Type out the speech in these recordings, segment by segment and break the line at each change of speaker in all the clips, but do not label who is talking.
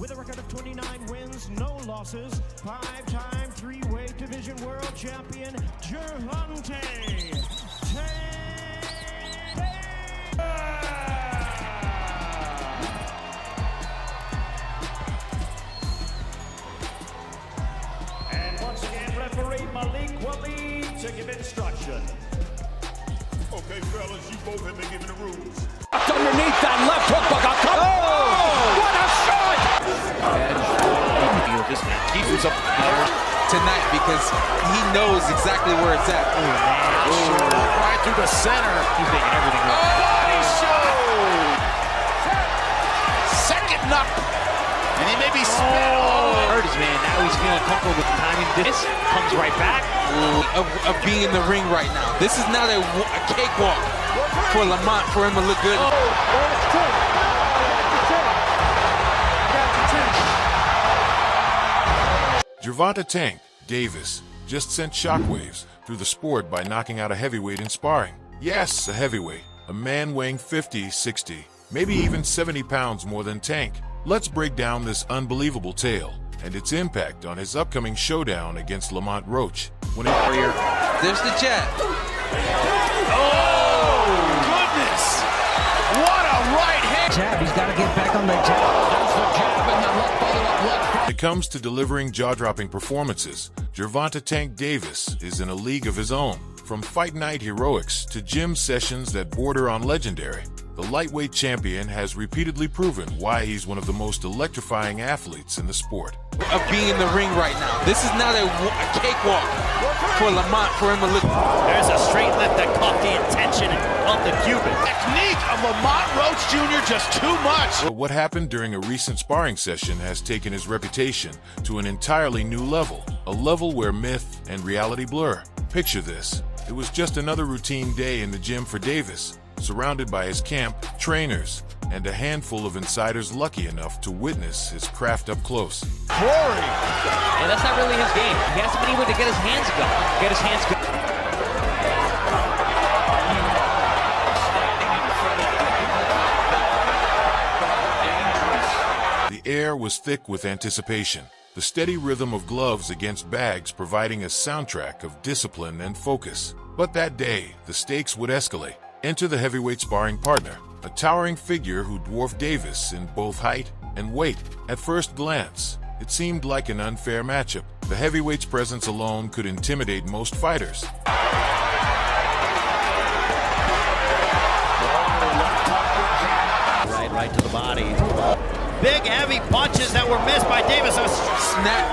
With a record of 29 wins, no losses, 5-time three-weight division world champion, Gervonta. And once again, referee to give instruction.
Okay, fellas, you both have been given the rules.
Underneath that left hook, oh! What a shot!
This man keeps himself tonight because he knows exactly where it's at.
Right through the center.
He's making everything look.
He showed! Second knock. And he may be spit all
Hurt his man. Now he's feeling comfortable with the timing. This comes right back.
Of being in the ring right now. This is not a cakewalk for Lamont for him to look good.
Gervonta "Tank" Davis just sent shockwaves through the sport by knocking out a heavyweight in sparring. Yes, a heavyweight. A man weighing 50, 60, maybe even 70 pounds more than Tank. Let's break down this unbelievable tale and its impact on his upcoming showdown against Lamont Roach.
There's the jab.
Oh, goodness! What a right hand!
Jab, he's got to get back on the jab.
There's the jab and the left follow-up left.
When it comes to delivering jaw-dropping performances, Gervonta "Tank" Davis is in a league of his own. From fight night heroics to gym sessions that border on legendary, the lightweight champion has repeatedly proven why he's one of the most electrifying athletes in the sport.
Of being in the ring right now. This is not a cakewalk for Lamont for him to look.
There's a straight left that caught the attention of the Cuban.
Technique of Lamont Roach Jr. just too much.
But what happened during a recent sparring session has taken his reputation to an entirely new level, a level where myth and reality blur. Picture this. It was just another routine day in the gym for Davis, surrounded by his camp, trainers, and a handful of insiders lucky enough to witness his craft up close.
Mccrory.
And that's not really his game. He hasn't been able to get his hands going.
The air was thick with anticipation, the steady rhythm of gloves against bags providing a soundtrack of discipline and focus. But that day, the stakes would escalate. Enter the heavyweight sparring partner, a towering figure who dwarfed Davis in both height and weight. At first glance, it seemed like an unfair matchup. The heavyweight's presence alone could intimidate most fighters.
Right to the body. Big, heavy punches that were missed by Davis.
Snap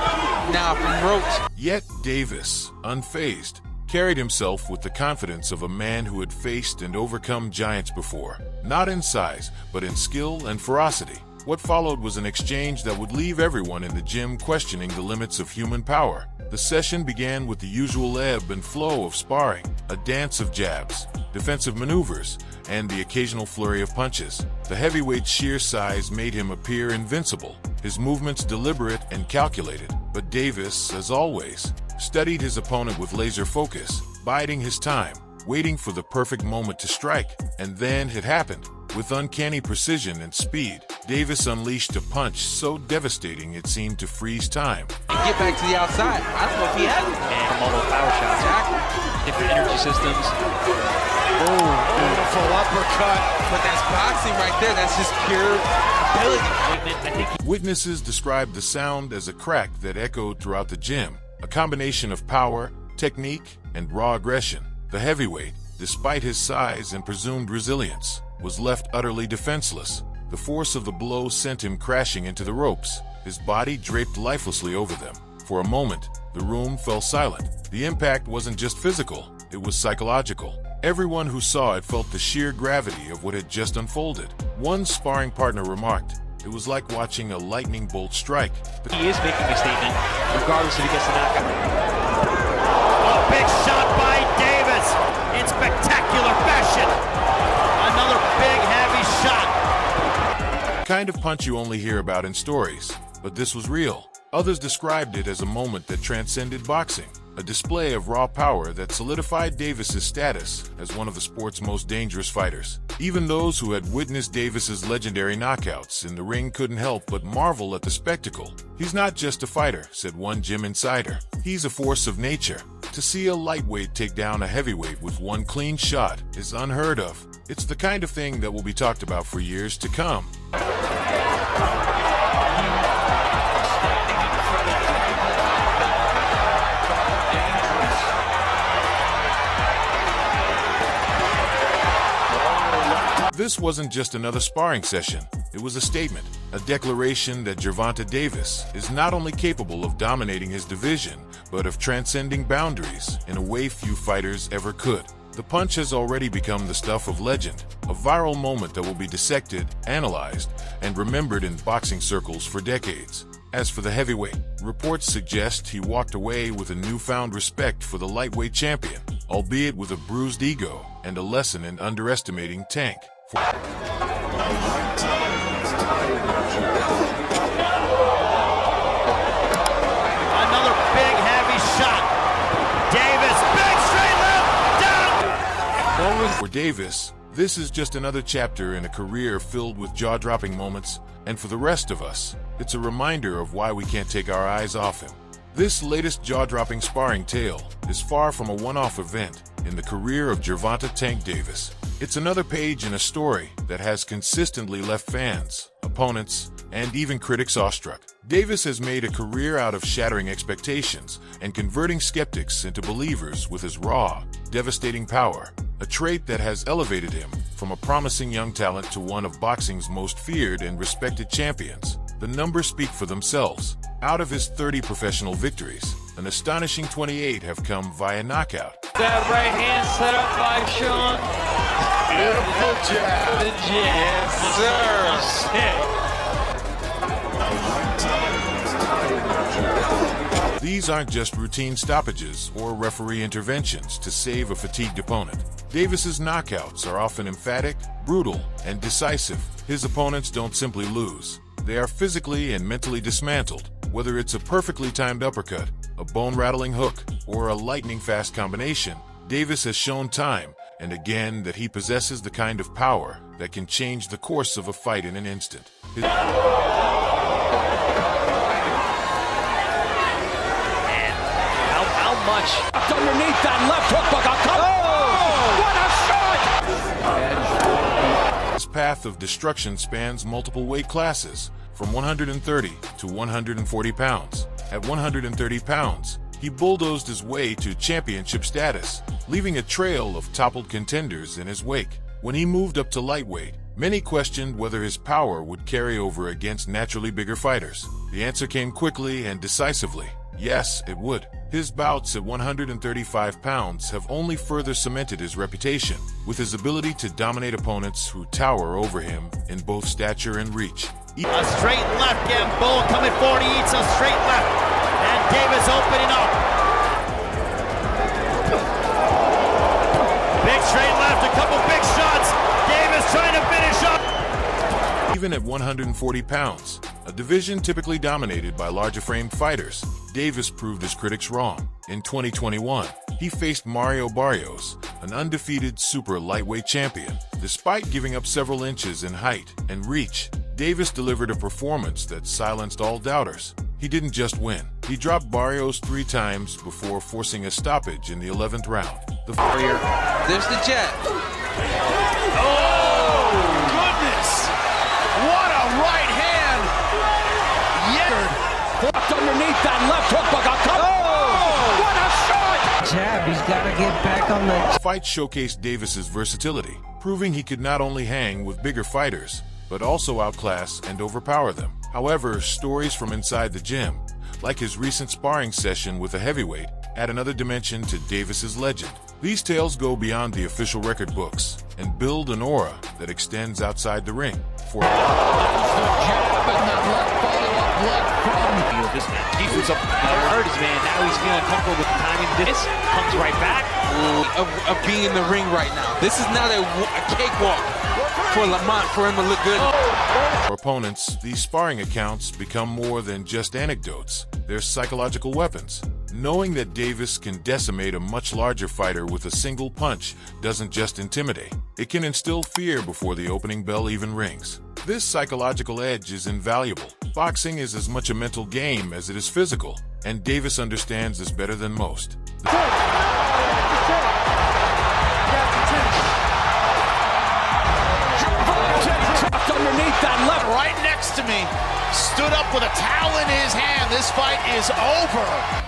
now from Roach.
Yet Davis, unfazed, carried himself with the confidence of a man who had faced and overcome giants before. Not in size, but in skill and ferocity. What followed was an exchange that would leave everyone in the gym questioning the limits of human power. The session began with the usual ebb and flow of sparring, a dance of jabs, defensive maneuvers, and the occasional flurry of punches. The heavyweight's sheer size made him appear invincible, his movements deliberate and calculated. But Davis, as always, studied his opponent with laser focus, biding his time, waiting for the perfect moment to strike. And then it happened. With uncanny precision and speed, Davis unleashed a punch so devastating it seemed to freeze time.
Get back to the outside. I don't know if he had it.
And multiple power shots. Different energy systems.
Beautiful uppercut.
But that's boxing right there. That's just pure ability.
Witnesses described the sound as a crack that echoed throughout the gym, a combination of power, technique, and raw aggression. The heavyweight, despite his size and presumed resilience, was left utterly defenseless. The force of the blow sent him crashing into the ropes, his body draped lifelessly over them. For a moment, the room fell silent. The impact wasn't just physical, it was psychological. Everyone who saw it felt the sheer gravity of what had just unfolded. One sparring partner remarked, "It was like watching a lightning bolt strike."
He is making a statement, regardless if he gets the knockout. A big shot by Davis in spectacular fashion. Another big, heavy shot.
Kind of punch you only hear about in stories, but this was real. Others described it as a moment that transcended boxing, a display of raw power that solidified Davis's status as one of the sport's most dangerous fighters. Even those who had witnessed Davis's legendary knockouts in the ring couldn't help but marvel at the spectacle. "He's not just a fighter," said one gym insider. "He's a force of nature. To see a lightweight take down a heavyweight with one clean shot is unheard of. It's the kind of thing that will be talked about for years to come." This wasn't just another sparring session. It was a statement, a declaration that Gervonta Davis is not only capable of dominating his division, but of transcending boundaries in a way few fighters ever could. The punch has already become the stuff of legend, a viral moment that will be dissected, analyzed, and remembered in boxing circles for decades. As for the heavyweight, reports suggest he walked away with a newfound respect for the lightweight champion, albeit with a bruised ego and a lesson in underestimating Tank.
Another big heavy shot. Davis, big straight left, down.
For Davis, this is just another chapter in a career filled with jaw-dropping moments, and for the rest of us, it's a reminder of why we can't take our eyes off him. This latest jaw-dropping sparring tale is far from a one-off event in the career of Gervonta "Tank" Davis. It's another page in a story that has consistently left fans, opponents, and even critics awestruck. Davis has made a career out of shattering expectations and converting skeptics into believers with his raw, devastating power, a trait that has elevated him from a promising young talent to one of boxing's most feared and respected champions. The numbers speak for themselves. Out of his 30 professional victories, an astonishing 28 have come via knockout.
That right hand set up by Sean.
Beautiful jab.
The jab.
Yes, sir.
These aren't just routine stoppages or referee interventions to save a fatigued opponent. Davis's knockouts are often emphatic, brutal, and decisive. His opponents don't simply lose. They are physically and mentally dismantled, whether it's a perfectly timed uppercut, a bone-rattling hook, or a lightning-fast combination. Davis has shown time and again that he possesses the kind of power that can change the course of a fight in an instant.
How much?
Underneath that left hook, what a shot!
His path of destruction spans multiple weight classes, from 130 to 140 pounds. At 130 pounds, he bulldozed his way to championship status, leaving a trail of toppled contenders in his wake. When he moved up to lightweight, many questioned whether his power would carry over against naturally bigger fighters. The answer came quickly and decisively. Yes, it would. His bouts at 135 pounds have only further cemented his reputation, with his ability to dominate opponents who tower over him in both stature and reach.
A straight left, Gamboa coming forward, he eats a straight left, and Davis opening up. Big straight left, a couple big shots. Davis trying to finish up.
Even at 140 pounds, a division typically dominated by larger-framed fighters, Davis proved his critics wrong. In 2021, he faced Mario Barrios, an undefeated super lightweight champion. Despite giving up several inches in height and reach, Davis delivered a performance that silenced all doubters. He didn't just win. He dropped Barrios 3 times before forcing a stoppage in the 11th round.
There's the jab.
Oh, goodness! What a right hand! Hooked underneath that left hook, what a shot!
Jab, he's got to get back on the...
The fight showcased Davis's versatility, proving he could not only hang with bigger fighters, but also outclass and overpower them. However, stories from inside the gym, like his recent sparring session with a heavyweight, add another dimension to Davis's legend. These tales go beyond the official record books and build an aura that extends outside the ring.
Just keeps himself hurt his man. Now he's feeling comfortable with the timing. This comes right back.
Of being in the ring right now. This is not a cakewalk for Lamont for him to look good.
For opponents, these sparring accounts become more than just anecdotes. They're psychological weapons. Knowing that Davis can decimate a much larger fighter with a single punch doesn't just intimidate, it can instill fear before the opening bell even rings. This psychological edge is invaluable. Boxing is as much a mental game as it is physical, and Davis understands this better than most.
Underneath that left.
Right next to me, stood up with a towel in his hand. This fight is over.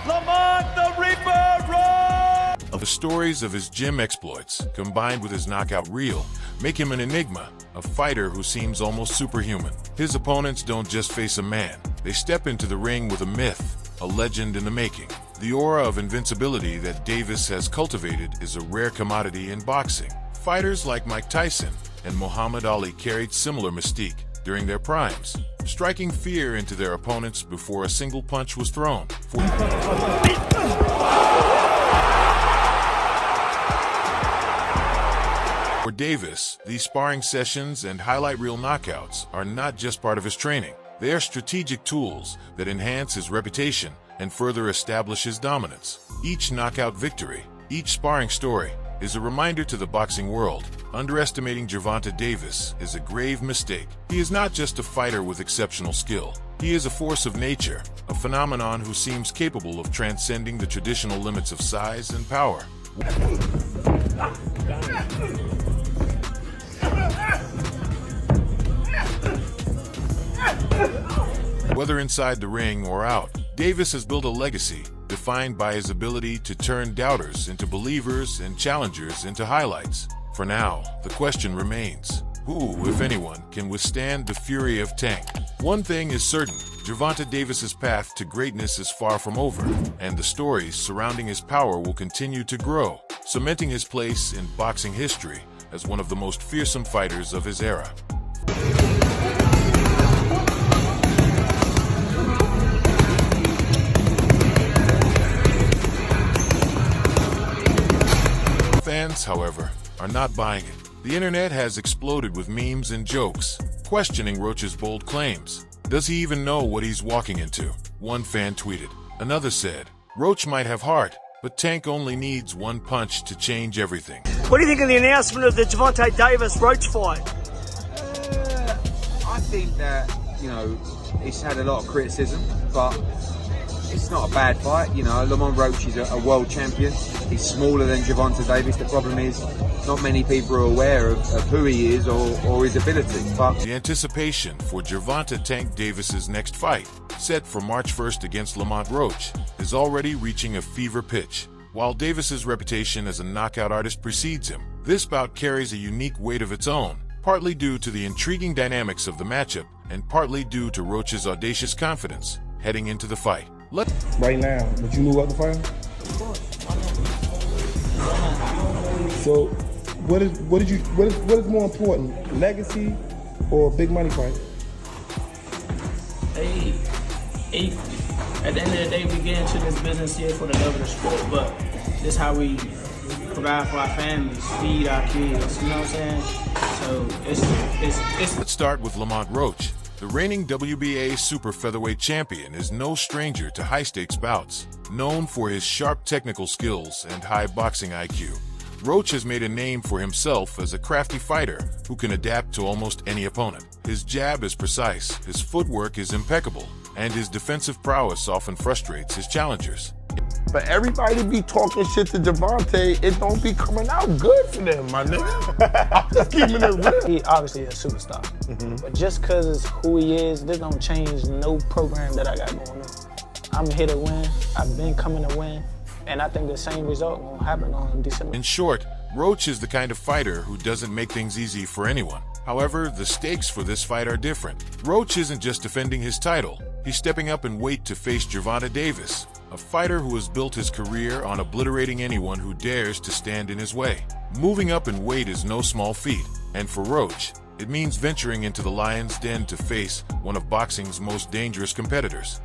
Lamont the Reaper Roach!
The stories of his gym exploits, combined with his knockout reel, make him an enigma, a fighter who seems almost superhuman. His opponents don't just face a man, they step into the ring with a myth, a legend in the making. The aura of invincibility that Davis has cultivated is a rare commodity in boxing. Fighters like Mike Tyson and Muhammad Ali carried similar mystique during their primes, striking fear into their opponents before a single punch was thrown. For Davis, these sparring sessions and highlight reel knockouts are not just part of his training. They are strategic tools that enhance his reputation and further establish his dominance. Each knockout victory, each sparring story, is a reminder to the boxing world. Underestimating Gervonta Davis is a grave mistake. He is not just a fighter with exceptional skill. He is a force of nature, a phenomenon who seems capable of transcending the traditional limits of size and power. Whether inside the ring or out, Davis has built a legacy defined by his ability to turn doubters into believers and challengers into highlights. For now, the question remains, who, if anyone, can withstand the fury of Tank? One thing is certain, Gervonta Davis's path to greatness is far from over, and the stories surrounding his power will continue to grow, cementing his place in boxing history as one of the most fearsome fighters of his era. Fans, however, are not buying it. The internet has exploded with memes and jokes, questioning Roach's bold claims. Does he even know what he's walking into? One fan tweeted. Another said, Roach might have heart, but Tank only needs one punch to change everything.
What do you think of the announcement of the Gervonta Davis-Roach fight?
I think that, it's had a lot of criticism, but it's not a bad fight. Lamont Roach is a world champion. He's smaller than Gervonta Davis. The problem is not many people are aware of who he is or his ability. But
the anticipation for Gervonta Tank Davis's next fight, set for March 1st against Lamont Roach, is already reaching a fever pitch. While Davis's reputation as a knockout artist precedes him, this bout carries a unique weight of its own, partly due to the intriguing dynamics of the matchup and partly due to Roach's audacious confidence heading into the fight.
Right now, would you move up the fighter? So, what is more important, legacy or big money fight?
At the end of the day, we get into this business here for the love of the sport, but this is how we provide for our families, feed our kids. You know what I'm saying? So it's.
Let's start with Lamont Roach. The reigning WBA super featherweight champion is no stranger to high-stakes bouts. Known for his sharp technical skills and high boxing IQ, Roach has made a name for himself as a crafty fighter who can adapt to almost any opponent. His jab is precise, his footwork is impeccable, and his defensive prowess often frustrates his challengers.
But everybody be talking shit to Gervonta, it don't be coming out good for them, my nigga. I'm just keeping it real.
He obviously a superstar, but just because it's who he is, this don't change no program that I got going on. I'm here to win, I've been coming to win, and I think the same result will happen on December.
In short, Roach is the kind of fighter who doesn't make things easy for anyone. However, the stakes for this fight are different. Roach isn't just defending his title, he's stepping up in weight to face Gervonta Davis, a fighter who has built his career on obliterating anyone who dares to stand in his way. Moving up in weight is no small feat, and for Roach, it means venturing into the lion's den to face one of boxing's most dangerous competitors.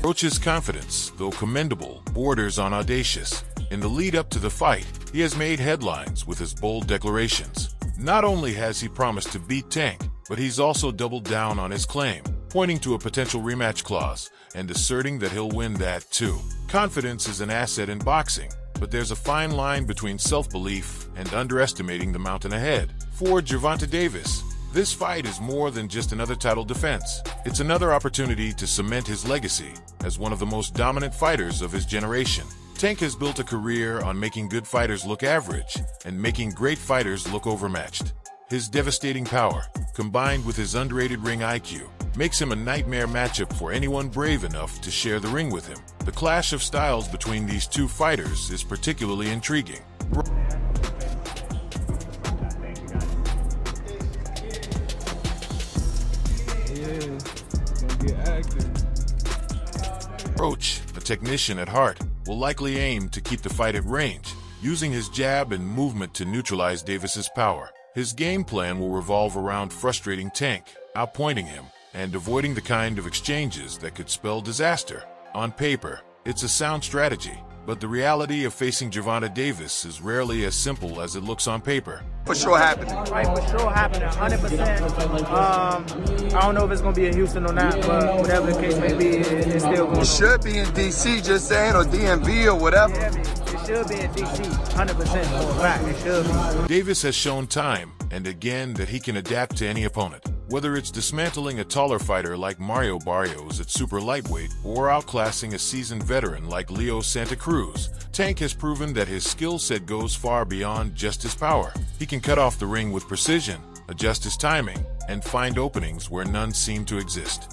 Roach's confidence, though commendable, borders on audacious. In the lead-up to the fight, he has made headlines with his bold declarations. Not only has he promised to beat Tank, but he's also doubled down on his claim, pointing to a potential rematch clause and asserting that he'll win that too. Confidence is an asset in boxing, but there's a fine line between self-belief and underestimating the mountain ahead. For Gervonta Davis, this fight is more than just another title defense. It's another opportunity to cement his legacy as one of the most dominant fighters of his generation. Tank has built a career on making good fighters look average and making great fighters look overmatched. His devastating power, combined with his underrated ring IQ, makes him a nightmare matchup for anyone brave enough to share the ring with him. The clash of styles between these two fighters is particularly intriguing. Roach, a technician at heart, will likely aim to keep the fight at range, using his jab and movement to neutralize Davis's power. His game plan will revolve around frustrating Tank, outpointing him, and avoiding the kind of exchanges that could spell disaster. On paper, it's a sound strategy, but the reality of facing Gervonta Davis is rarely as simple as it looks on paper.
For sure happening.
Right, for sure happening, 100%. I don't know if it's going to be in Houston or not, but whatever the case may be, it's still going to.
It should be in D.C., just saying, or DMV or whatever.
Yeah, it should be in D.C., 100% for a fact. It should be.
Davis has shown time and again that he can adapt to any opponent. Whether it's dismantling a taller fighter like Mario Barrios at super lightweight or outclassing a seasoned veteran like Leo Santa Cruz, Tank has proven that his skill set goes far beyond just his power. He can cut off the ring with precision, adjust his timing, and find openings where none seem to exist.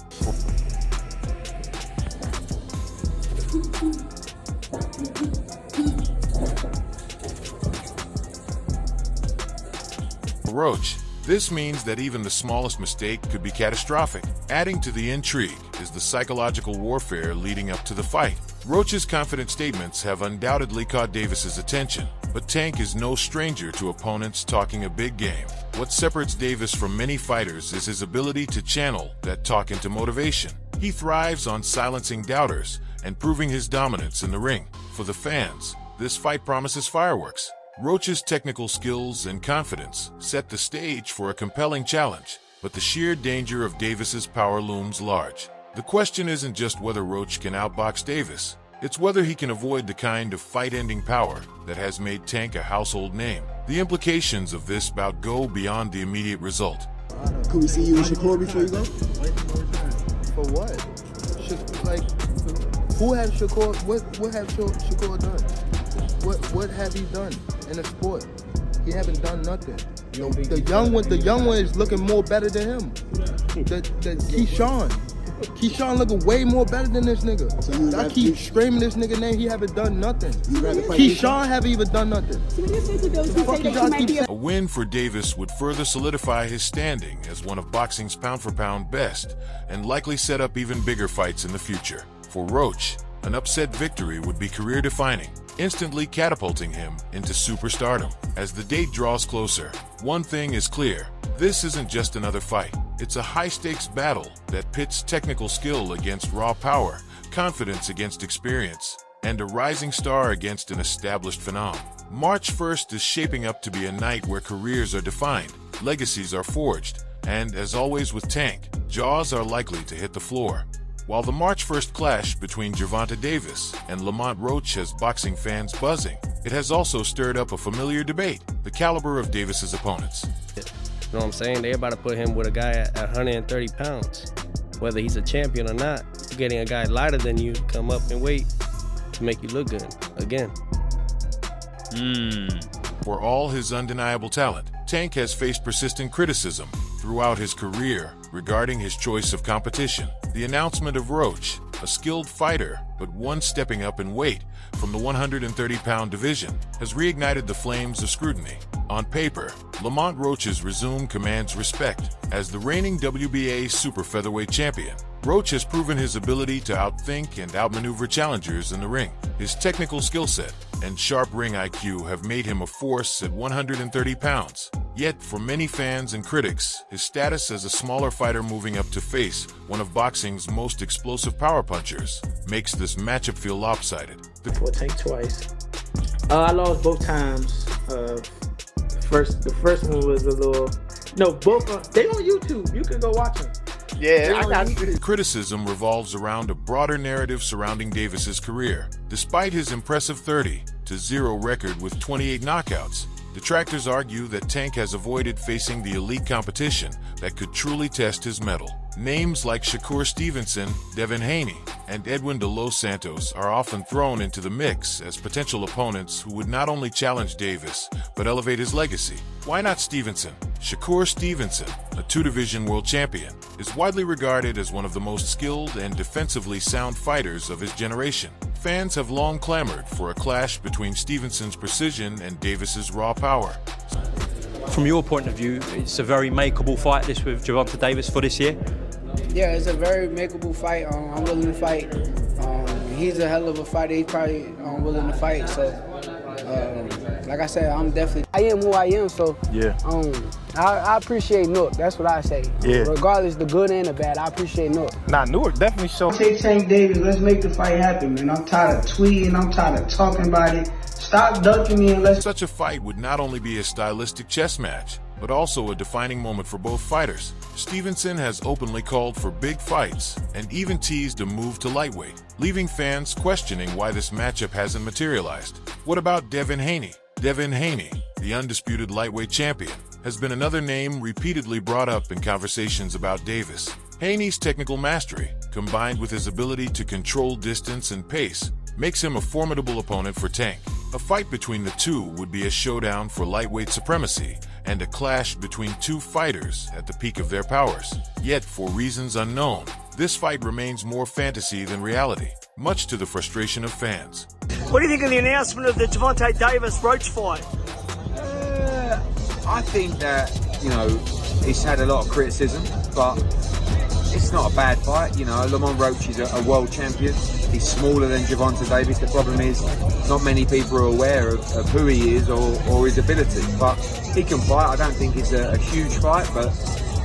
Roach, this means that even the smallest mistake could be catastrophic. Adding to the intrigue is the psychological warfare leading up to the fight. Roach's confident statements have undoubtedly caught Davis's attention, but Tank is no stranger to opponents talking a big game. What separates Davis from many fighters is his ability to channel that talk into motivation. He thrives on silencing doubters and proving his dominance in the ring. For the fans, this fight promises fireworks. Roach's technical skills and confidence set the stage for a compelling challenge, but the sheer danger of Davis's power looms large. The question isn't just whether Roach can outbox Davis, it's whether he can avoid the kind of fight-ending power that has made Tank a household name. The implications of this bout go beyond the immediate result.
Can we see you with Mccrory before you go?
For what? Like, who has Cigar? What have Cigar done? What have he done in the sport? He haven't done nothing. The young one is looking more better than him. The Keyshawn looking way more better than this nigga. So I keep screaming this nigga name, he haven't done nothing. Keyshawn haven't even done nothing.
A win for Davis would further solidify his standing as one of boxing's pound-for-pound best, and likely set up even bigger fights in the future. For Roach, an upset victory would be career-defining, instantly catapulting him into superstardom. As the date draws closer, one thing is clear: this isn't just another fight. It's a high-stakes battle that pits technical skill against raw power, confidence against experience, and a rising star against an established phenom. March 1st is shaping up to be a night where careers are defined, legacies are forged, and, as always with Tank, jaws are likely to hit the floor. While the March 1st clash between Gervonta Davis and Lamont Roach has boxing fans buzzing, it has also stirred up a familiar debate: the caliber of Davis's opponents.
You know what I'm saying? They're about to put him with a guy at 130 pounds. Whether he's a champion or not, you're getting a guy lighter than you to come up and weight to make you look good again.
For all his undeniable talent, Tank has faced persistent criticism throughout his career regarding his choice of competition. The announcement of Roach, a skilled fighter but one stepping up in weight from the 130-pound division, has reignited the flames of scrutiny. On paper, Lamont Roach's resume commands respect. As the reigning WBA super featherweight champion, Roach has proven his ability to outthink and outmaneuver challengers in the ring. His technical skill set and sharp ring IQ have made him a force at 130 pounds. Yet, for many fans and critics, his status as a smaller fighter moving up to face one of boxing's most explosive power punchers makes this matchup feel lopsided.
Tank twice. I lost both times. The first one was a little. No, both they on YouTube. You can go watch them.
Yeah, I got you.
Criticism revolves around a broader narrative surrounding Davis's career. Despite his impressive 30-0 record with 28 knockouts, detractors argue that Tank has avoided facing the elite competition that could truly test his mettle. Names like Shakur Stevenson, Devin Haney, and Edwin de Los Santos are often thrown into the mix as potential opponents who would not only challenge Davis, but elevate his legacy. Why not Stevenson? Shakur Stevenson, a two-division world champion, is widely regarded as one of the most skilled and defensively sound fighters of his generation. Fans have long clamored for a clash between Stevenson's precision and Davis's raw power.
From your point of view, it's a very makeable fight, this with Gervonta Davis for this year?
Yeah, it's a very makeable fight. I'm willing to fight. He's a hell of a fighter. He's probably willing to fight. So, like I said, I'm definitely. I am who I am. So,
yeah.
I appreciate Nook. That's what I say.
Yeah.
Regardless the good and the bad, I appreciate Nook.
Nah, Newark definitely so.
Say Tank Davis, let's make the fight happen, man. I'm tired of tweeting. I'm tired of talking about it. Stop ducking me and let's.
Such a fight would not only be a stylistic chess match, but also a defining moment for both fighters. Stevenson has openly called for big fights and even teased a move to lightweight, leaving fans questioning why this matchup hasn't materialized. What about Devin Haney? Devin Haney, the undisputed lightweight champion, has been another name repeatedly brought up in conversations about Davis. Haney's technical mastery, combined with his ability to control distance and pace, makes him a formidable opponent for Tank. A fight between the two would be a showdown for lightweight supremacy and a clash between two fighters at the peak of their powers. Yet, for reasons unknown, this fight remains more fantasy than reality, much to the frustration of fans.
What do you think of the announcement of the Gervonta Davis Roach fight?
I think that, he's had a lot of criticism, but it's not a bad fight. Lamont Roach is a world champion. He's smaller than Gervonta Davis. The problem is not many people are aware of who he is or his ability. But he can fight. I don't think it's a huge fight, but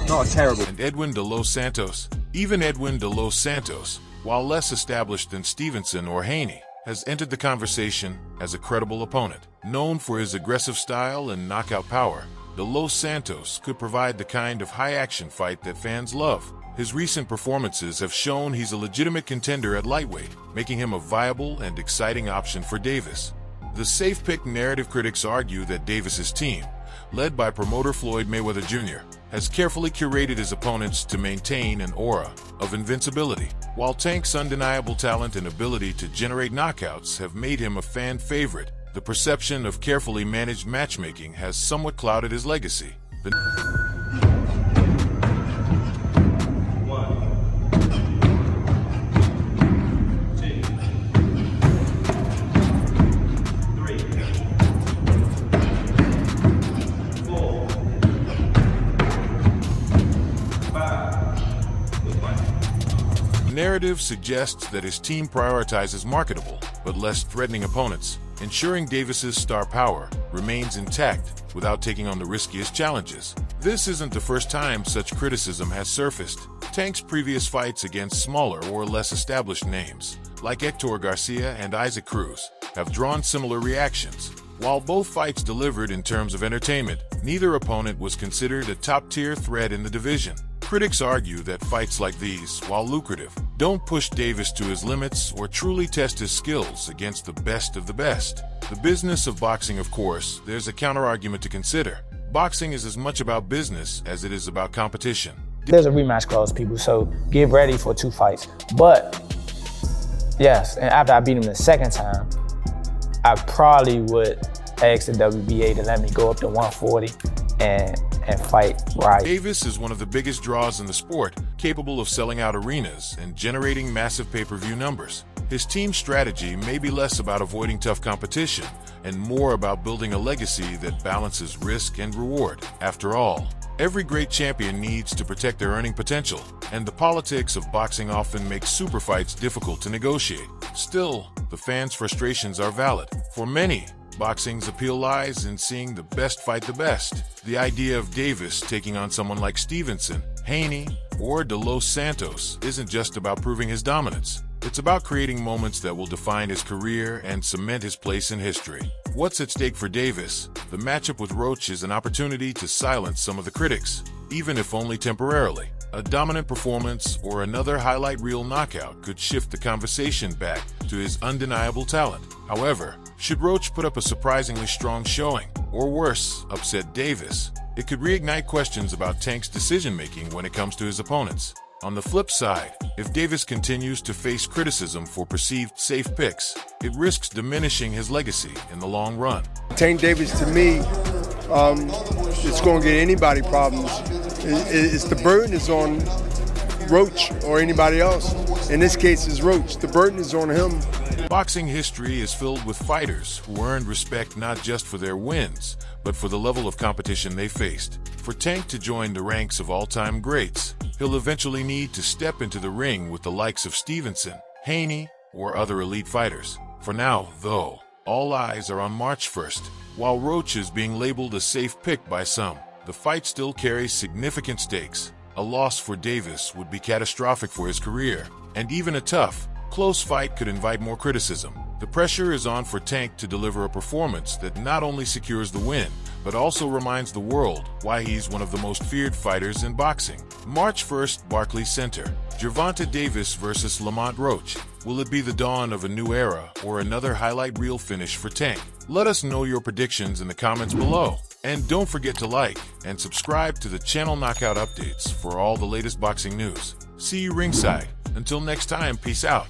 not a terrible.
And Edwin de Los Santos. Even Edwin de Los Santos, while less established than Stevenson or Haney, has entered the conversation as a credible opponent. Known for his aggressive style and knockout power, de Los Santos could provide the kind of high-action fight that fans love. His recent performances have shown he's a legitimate contender at lightweight, making him a viable and exciting option for Davis. The safe pick narrative critics argue that Davis's team, led by promoter Floyd Mayweather Jr., has carefully curated his opponents to maintain an aura of invincibility, while Tank's undeniable talent and ability to generate knockouts have made him a fan favorite. The perception of carefully managed matchmaking has somewhat clouded his legacy. The narrative suggests that his team prioritizes marketable but less threatening opponents, ensuring Davis's star power remains intact without taking on the riskiest challenges. This isn't the first time such criticism has surfaced. Tank's previous fights against smaller or less established names, like Hector Garcia and Isaac Cruz, have drawn similar reactions. While both fights delivered in terms of entertainment, neither opponent was considered a top-tier threat in the division. Critics argue that fights like these, while lucrative, don't push Davis to his limits or truly test his skills against the best of the best. The business of boxing, of course, there's a counter-argument to consider. Boxing is as much about business as it is about competition.
There's a rematch clause, people, so get ready for 2 fights. But, yes, and after I beat him the second time, I probably would ask the WBA to let me go up to 140 and fight right.
Davis is one of the biggest draws in the sport, capable of selling out arenas and generating massive pay-per-view numbers. His team strategy may be less about avoiding tough competition and more about building a legacy that balances risk and reward. After all, every great champion needs to protect their earning potential, and the politics of boxing often makes super fights difficult to negotiate. Still, the fans' frustrations are valid. For many, boxing's appeal lies in seeing the best fight the best. The idea of Davis taking on someone like Stevenson, Haney, or de Los Santos isn't just about proving his dominance. It's about creating moments that will define his career and cement his place in history. What's at stake for Davis? the matchup with Roach is an opportunity to silence some of the critics, even if only temporarily. A dominant performance or another highlight reel knockout could shift the conversation back to his undeniable talent. However, should Roach put up a surprisingly strong showing, or worse, upset Davis, it could reignite questions about Tank's decision-making when it comes to his opponents. On the flip side, if Davis continues to face criticism for perceived safe picks, it risks diminishing his legacy in the long run.
Tank Davis, to me, it's going to get anybody problems. It's the burden is on Roach or anybody else. In this case, it's Roach. The burden is on him.
Boxing history is filled with fighters who earned respect not just for their wins, but for the level of competition they faced. For Tank to join the ranks of all-time greats, he'll eventually need to step into the ring with the likes of Stevenson, Haney, or other elite fighters. For now, though, all eyes are on March 1st. While Roach is being labeled a safe pick by some, the fight still carries significant stakes. A loss for Davis would be catastrophic for his career, and even a tough, close fight could invite more criticism. The pressure is on for Tank to deliver a performance that not only secures the win, but also reminds the world why he's one of the most feared fighters in boxing. March 1st, Barclays Center. Gervonta Davis versus Lamont Roach. Will it be the dawn of a new era or another highlight reel finish for Tank? Let us know your predictions in the comments below. And don't forget to like and subscribe to the channel Knockout Updates for all the latest boxing news. See you ringside. Until next time, peace out.